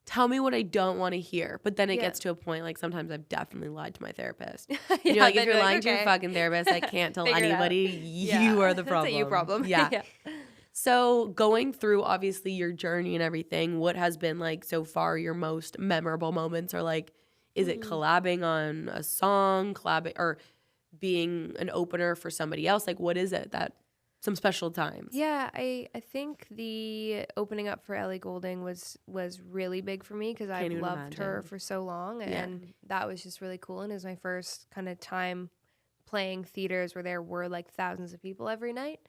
tell me what I don't want to hear. But then it gets to a point, like sometimes I've definitely lied to my therapist. And you're like, if you're lying to your fucking therapist, I can't tell anybody. You are the problem. That's a you problem. Yeah. So going through obviously your journey and everything, what has been like so far your most memorable moments, or like, is it collabing on a song, or being an opener for somebody else? Like, what is it that some special times? Yeah, I think the opening up for Ellie Goulding was really big for me because I've loved her for so long, and that was just really cool. And it was my first kind of time playing theaters where there were like thousands of people every night.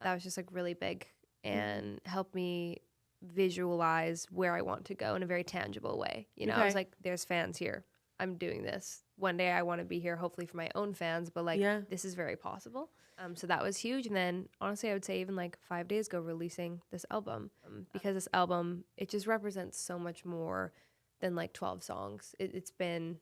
That was just like really big and helped me visualize where I want to go in a very tangible way. You know, I was like, there's fans here. I'm doing this. One day I want to be here, hopefully for my own fans, but like this is very possible. So that was huge. And then honestly, I would say even like 5 days ago, releasing this album, because this album, it just represents so much more than like 12 songs. It's been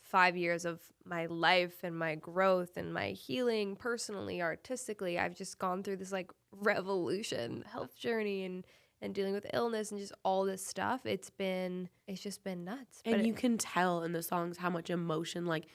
5 years of my life and my growth and my healing personally, artistically. I've just gone through this like revolution, health journey, and dealing with illness and just all this stuff. It's just been nuts. And you can tell in the songs how much emotion, like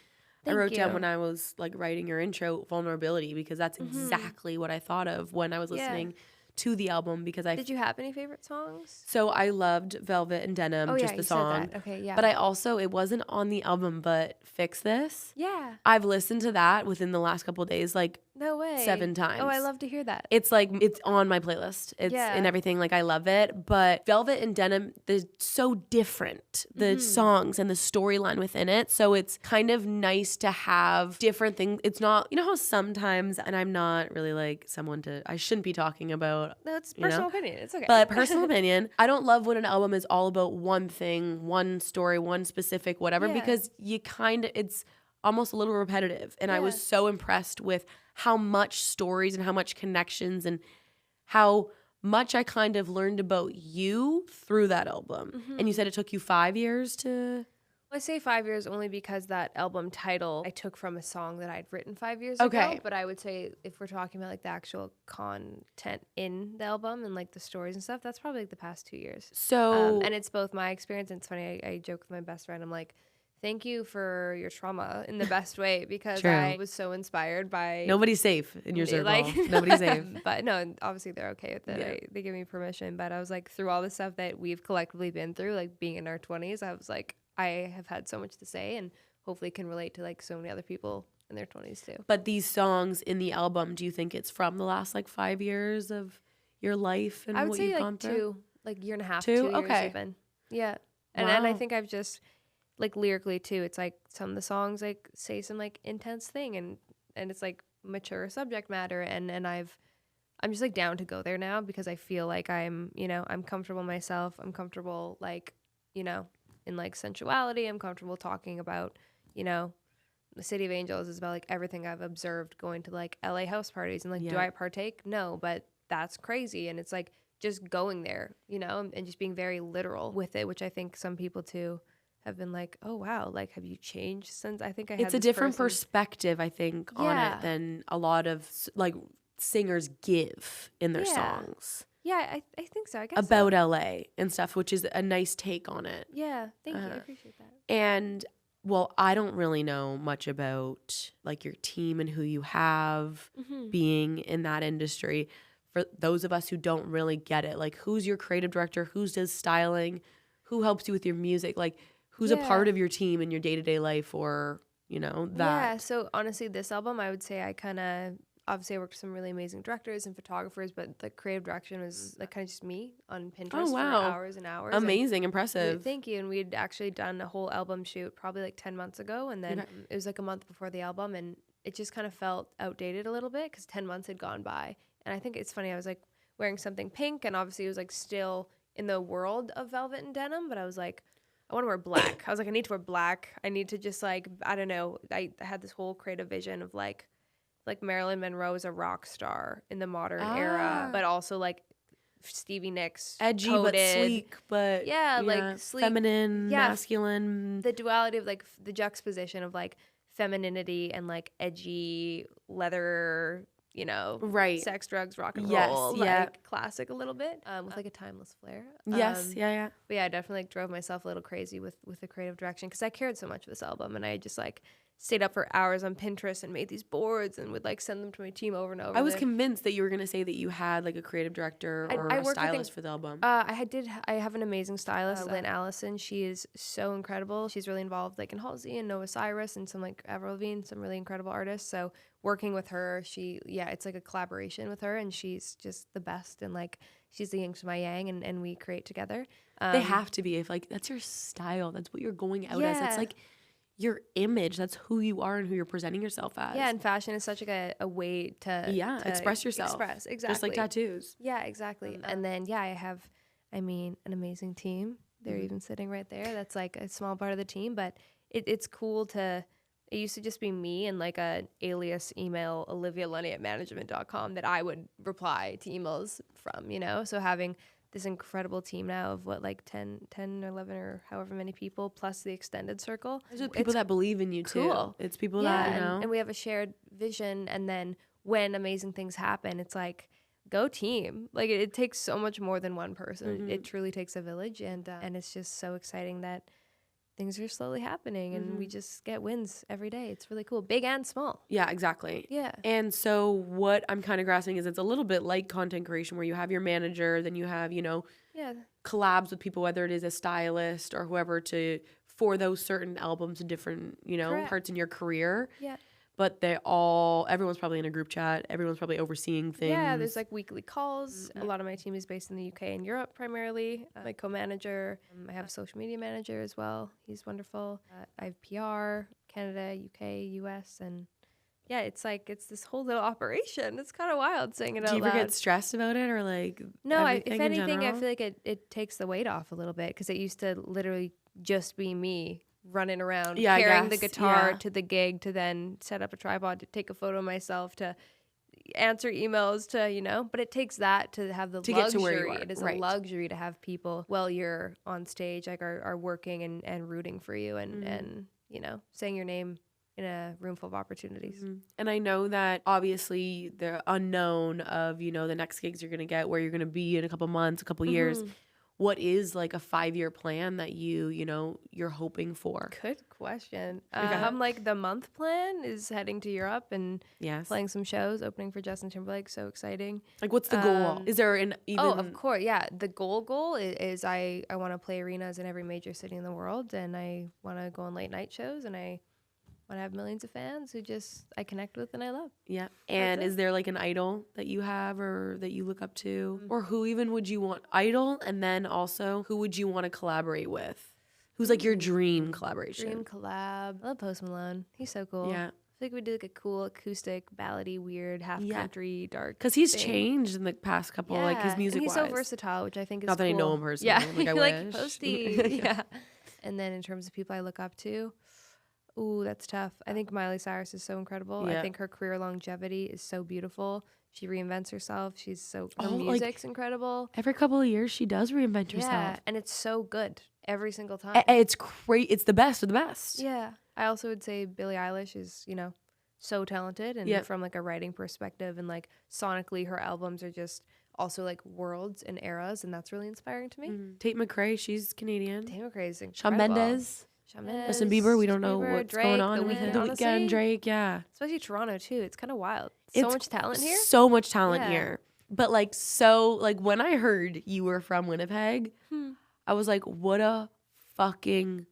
I wrote down when I was like writing your intro, vulnerability, because that's exactly what I thought of when I was listening to the album. Because Did you have any favorite songs? So I loved Velvet and Denim, just the song. Said that. Okay, yeah. But I also, it wasn't on the album, but Fix This. Yeah. I've listened to that within the last couple of days, like no way 7 times. Oh, I love to hear that. It's like, it's on my playlist. It's and everything. Like I love it. But Velvet and Denim, they're so different, the songs and the storyline within it. So it's kind of nice to have different things. It's not, you know how sometimes, and I'm not really like someone I shouldn't be talking about. No, it's personal opinion. It's okay. But personal opinion, I don't love when an album is all about one thing, one story, one specific whatever, because it's almost a little repetitive. And I was so impressed with how much stories and how much connections and how much I kind of learned about you through that album. And you said it took you 5 years to... Well, I say 5 years only because that album title I took from a song that I'd written 5 years ago. But I would say if we're talking about like the actual content in the album and like the stories and stuff, that's probably like the past 2 years. So and it's both my experience, and it's funny, I joke with my best friend, I'm like, thank you for your trauma in the best way, because I was so inspired by... Nobody's safe in your circle. Like, Nobody's safe. But no, obviously they're okay with it. They give me permission. But I was like, through all the stuff that we've collectively been through, like being in our 20s, I was like, I have had so much to say, and hopefully can relate to like so many other people in their 20s too. But these songs in the album, do you think it's from the last like 5 years of your life and what you've gone through? I would say like 2, like year and a half, 2 years even. Yeah. And I think I've just... like lyrically too, it's like some of the songs like say some like intense thing, and it's like mature subject matter, and I'm just like down to go there now, because I feel like I'm comfortable myself. I'm comfortable like, in like sensuality. I'm comfortable talking about, the City of Angels is about like everything I've observed going to like LA house parties, and like do I partake? No, but that's crazy. And it's like just going there, and just being very literal with it, which I think some people too have been like, oh wow, like have you changed since? I think it's a different perspective, I think, on it than a lot of like singers give in their songs. Yeah, I think so. I guess about LA and stuff, which is a nice take on it. Yeah, thank you. I appreciate that. And well, I don't really know much about like your team and who you have being in that industry. For those of us who don't really get it, like who's your creative director, who does styling, who helps you with your music, like who's a part of your team in your day-to-day life, or that? Yeah, so honestly, this album, I would say obviously I worked with some really amazing directors and photographers, but the creative direction was like kind of just me on Pinterest for hours and hours. Amazing, impressive. Thank you. And we'd actually done a whole album shoot probably like 10 months ago. And then it was like a month before the album, and it just kind of felt outdated a little bit because 10 months had gone by. And I think it's funny, I was like wearing something pink, and obviously it was like still in the world of velvet and denim, but I was like, I want to wear black. I was like, I need to wear black. I need to just like, I don't know. I had this whole creative vision of like Marilyn Monroe is a rock star in the modern era, but also like Stevie Nicks, edgy coded, but sleek, but like sleek, feminine, masculine. The duality of like the juxtaposition of like femininity and like edgy leather, you know, sex, drugs, rock and roll, like classic a little bit, with like a timeless flair. But yeah, I definitely like drove myself a little crazy with the creative direction because I cared so much for this album, and I just like stayed up for hours on Pinterest and made these boards and would like send them to my team over and over. I was convinced that you were going to say that you had like a creative director or a stylist for the album. I have an amazing stylist, Lynn Allison. She is so incredible. She's really involved like in Halsey and Noah Cyrus and some like Avril Lavigne, some really incredible artists. So working with her, it's like a collaboration with her, and she's just the best. And like she's the yin to my yang, and we create together. They have to be, if like that's your style, that's what you're going out as. It's like your image, that's who you are and who you're presenting yourself as. Yeah, and fashion is such like a way to express yourself. Exactly. Just like tattoos. Yeah, exactly. And then I have an amazing team. They're even sitting right there. That's like a small part of the team, but it's cool to, it used to just be me and like a alias email, Olivia Lunny at management.com, that I would reply to emails from, you know? So having this incredible team now of what, like 10 or 11 or however many people, plus the extended circle. There's people that believe in you too. It's people that, you know. And we have a shared vision. And then when amazing things happen, it's like, go team. Like it takes so much more than one person. It truly takes a village. And it's just so exciting that things are slowly happening and we just get wins every day. It's really cool, big and small. Yeah, exactly. Yeah. And so what I'm kind of grasping is it's a little bit like content creation where you have your manager, then you have, you know, collabs with people, whether it is a stylist or whoever for those certain albums and different, you know, parts in your career. Yeah. But everyone's probably in a group chat. Everyone's probably overseeing things. Yeah, there's like weekly calls. A lot of my team is based in the UK and Europe primarily. My co-manager, I have a social media manager as well. He's wonderful. I have PR, Canada, UK, US, and it's this whole little operation. It's kind of wild saying it out loud. Do you ever get stressed about it or like No, if anything, I feel like it takes the weight off a little bit because it used to literally just be me running around carrying the guitar to the gig, to then set up a tripod to take a photo of myself, to answer emails, to, you know, but it takes that to have the luxury. Get to where you are. It is a luxury to have people while you're on stage like are working and rooting for you and you know, saying your name in a room full of opportunities. And I know that obviously the unknown of, you know, the next gigs you're going to get, where you're going to be in a couple months, a couple years. What is like a 5-year plan that you know, you're hoping for? Good question. Like the month plan is heading to Europe and playing some shows, opening for Justin Timberlake. So exciting. Like what's the goal? Is there an even? Oh, of course. Yeah. The goal is I want to play arenas in every major city in the world, and I want to go on late night shows, and I want to have millions of fans who just I connect with and I love. Yeah. And is there like an idol that you have or that you look up to? Or who even would you want idol? And then also who would you want to collaborate with? Who's like your dream collaboration? Dream collab. I love Post Malone. He's so cool. Yeah. I think we do like a cool acoustic, ballady, weird, half country, dark. Because he's changed in the past couple, like his music. He's so versatile, which I think is not that cool. I know him personally. Yeah, like, like Posty. Yeah. And then in terms of people I look up to, ooh, that's tough. I think Miley Cyrus is so incredible. I think her career longevity is so beautiful. She reinvents herself. Her music's incredible. Every couple of years, she does reinvent herself. Yeah, and it's so good every single time. It's great. It's the best of the best. Yeah. I also would say Billie Eilish is, you know, so talented. And from like a writing perspective and like sonically, her albums are just also like worlds and eras. And that's really inspiring to me. Tate McRae, she's Canadian. Tate McRae is incredible. Shawn Mendes. Justin Bieber, we don't know what's Drake, going on. The Weeknd, Drake, yeah. Especially Toronto too. It's kind of wild. So much talent here. So much talent here. But like, when I heard you were from Winnipeg, I was like, what a fucking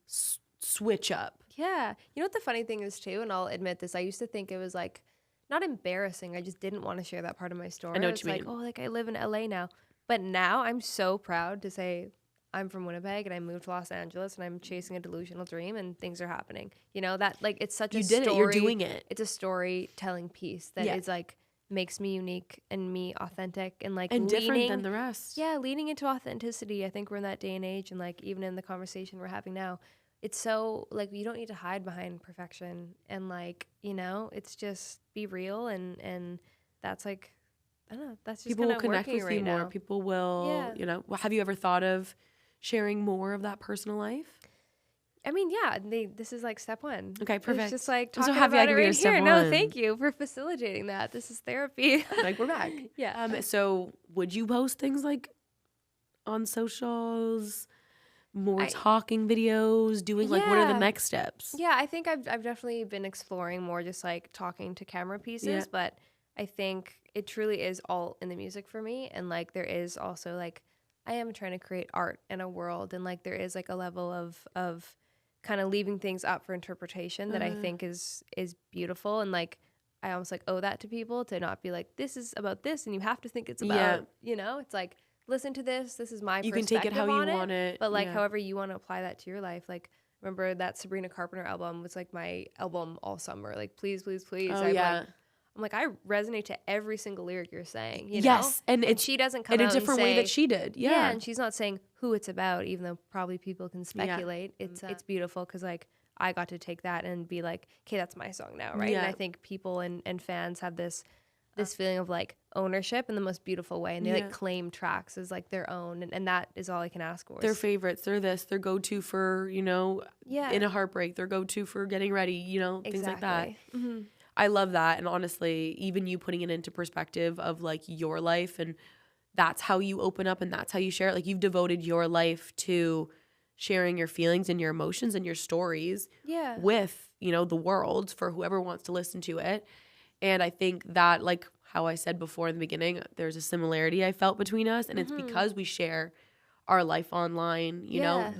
switch up. Yeah. You know what the funny thing is too, and I'll admit this, I used to think it was like not embarrassing. I just didn't want to share that part of my story. I know what it's you like, mean. oh, like I live in LA now. But now I'm so proud to say I'm from Winnipeg and I moved to Los Angeles and I'm chasing a delusional dream and things are happening. You know, that like it's such You a did story. it. You're doing it. It's a storytelling piece that is like makes me unique and me authentic and like and different than the rest. Yeah, leaning into authenticity. I think we're in that day and age, and like even in the conversation we're having now, it's so like you don't need to hide behind perfection and like, you know, it's just be real and that's like I don't know, that's just people will connect working with right you more. now. People will, you know, have you ever thought of sharing more of that personal life? I mean, yeah, this is like step one. Okay, perfect. It's just like I'm so talking happy about I it could be right a step here. No, one. thank you for facilitating that. This is therapy. Like we're back. Yeah. So would you post things like on socials, more talking videos, doing like what are the next steps? Yeah, I think I've definitely been exploring more just like talking to camera pieces, but I think it truly is all in the music for me. And like there is also like I am trying to create art in a world, and like there is like a level of kind of leaving things up for interpretation that I think is beautiful, and like I almost like owe that to people to not be like this is about this and you have to think it's about you know, it's like listen to this is my you perspective can take it how you on want it, but like however you want to apply that to your life. Like remember that Sabrina Carpenter album was like my album all summer, like please I'm like I resonate to every single lyric you're saying, you know? And she doesn't come in out a different way that she did. And she's not saying who it's about, even though probably people can speculate. It's beautiful because like I got to take that and be like, okay, that's my song now, right? And I think people and fans have this feeling of like ownership in the most beautiful way, and they like claim tracks as like their own, and that is all I can ask for. Their favorites, they're their go-to for, you know, in a heartbreak, their go-to for getting ready, you know, things like that. Mm-hmm. I love that. And honestly, even you putting it into perspective of like your life, and that's how you open up and that's how you share it. Like you've devoted your life to sharing your feelings and your emotions and your stories with, you know, the world for whoever wants to listen to it. And I think that, like how I said before in the beginning, there's a similarity I felt between us, and it's because we share our life online, you know,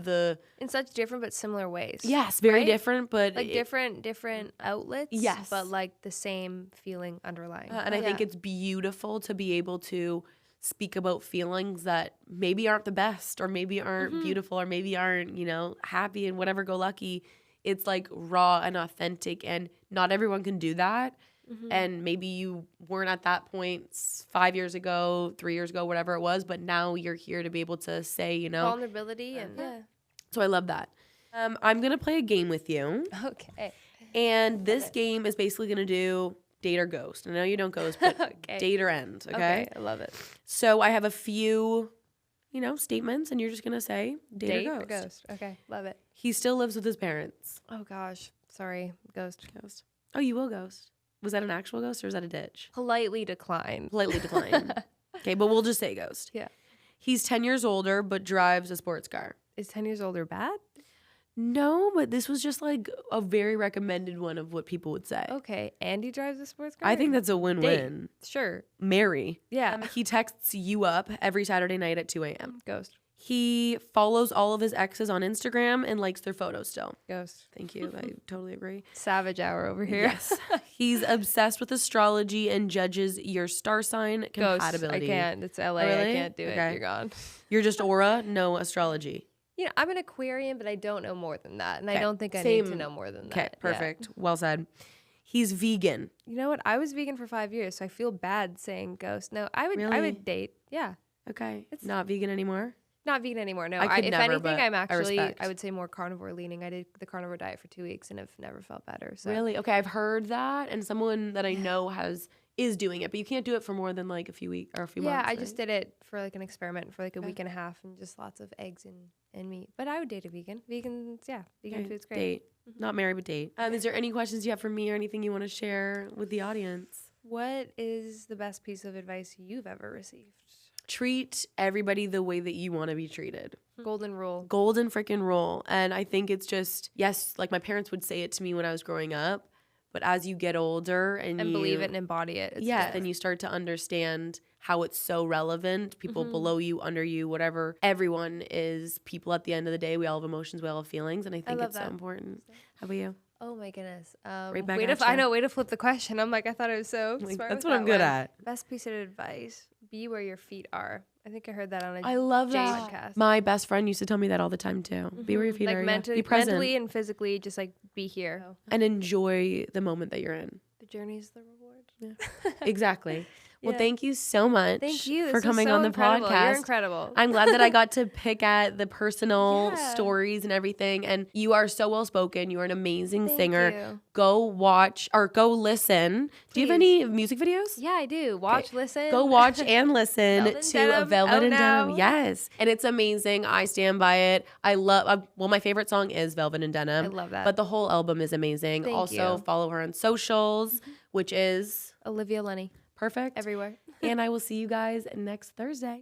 in such different but similar ways. Yes, very different, but like different outlets. Yes, but like the same feeling underlying. And I think it's beautiful to be able to speak about feelings that maybe aren't the best, or maybe aren't beautiful, or maybe aren't, you know, happy and whatever go lucky. It's like raw and authentic, and not everyone can do that. And maybe you weren't at that point 5 years ago, 3 years ago, whatever it was, but now you're here to be able to say, you know, vulnerability and So I love that. I'm gonna play a game with you. Okay. And this game is basically gonna do date or ghost. I know you don't ghost, but date or end. Okay. I love it. So I have a few, you know, statements, and you're just gonna say date or ghost. Okay, love it. He still lives with his parents. Oh gosh, sorry, ghost. Oh, you will ghost. Was that an actual ghost or is that a ditch? Politely decline. Politely decline. Okay, but we'll just say ghost. Yeah. He's 10 years older, but drives a sports car. Is 10 years older bad? No, but this was just like a very recommended one of what people would say. Okay, and he drives a sports car? I think that's a win-win. Date. Sure. Marry. Yeah. He texts you up every Saturday night at 2 a.m. Ghost. He follows all of his exes on Instagram and likes their photos still. Ghost. Thank you. I totally agree. Savage hour over here. Yes. He's obsessed with astrology and judges your star sign compatibility. Ghost. I can't. It's LA. Oh, really? I can't do it. You're gone. You're just aura, no astrology. You know, I'm an Aquarian, but I don't know more than that. And I don't think I need to know more than that. Okay, perfect. Yeah. Well said. He's vegan. You know what? I was vegan for 5 years, so I feel bad saying ghost. No, I would date. Yeah. Okay. It's not vegan anymore? Not vegan anymore. No, if anything, I'm actually, I would say more carnivore leaning. I did the carnivore diet for 2 weeks and have never felt better. So. Really? Okay, I've heard that, and someone that I know is doing it, but you can't do it for more than like a few weeks or a few months. Yeah, I just did it for like an experiment for like a week and a half, and just lots of eggs and meat. But I would date a vegan. Vegan food's great. Date. Not marry, but date. Is there any questions you have for me or anything you want to share with the audience? What is the best piece of advice you've ever received? Treat everybody the way that you want to be treated. Golden rule. Golden freaking rule. And I think it's just, yes, like my parents would say it to me when I was growing up, but as you get older and you believe it and embody it. Then you start to understand how it's so relevant. People below you, under you, whatever. Everyone is people at the end of the day. We all have emotions, we all have feelings. And I think it's so important. How about you? Oh my goodness. Right back way at to I ya. know, way to flip the question. I'm like, I thought I was so Like, smart that's with what I'm that good one. at. Best piece of advice: be where your feet are. I think I heard that on a I love Jay that. podcast. My best friend used to tell me that all the time too. Be where your feet like are. mentally, Be present mentally and physically, just like be here. and enjoy the moment that you're in. The journey's the reward. Yeah. Exactly. Well, Yeah. thank you so much Thank you for This was coming so on the incredible. podcast. You're incredible. I'm glad that I got to pick at the personal Yeah. stories and everything. And you are so well spoken. You are an amazing Thank singer. you. Go watch or go listen. Do you have Please. any music videos? Yeah, I do. Watch, listen. Go watch and listen Velvet and to Denim, Velvet out and Denim. now. Yes. And it's amazing. I stand by it. I love, well, my favorite song is Velvet and Denim. I love that. But the whole album is amazing. Thank Also, you. follow her on socials, which is Olivia Lunny. perfect. Everywhere. And I will see you guys next Thursday.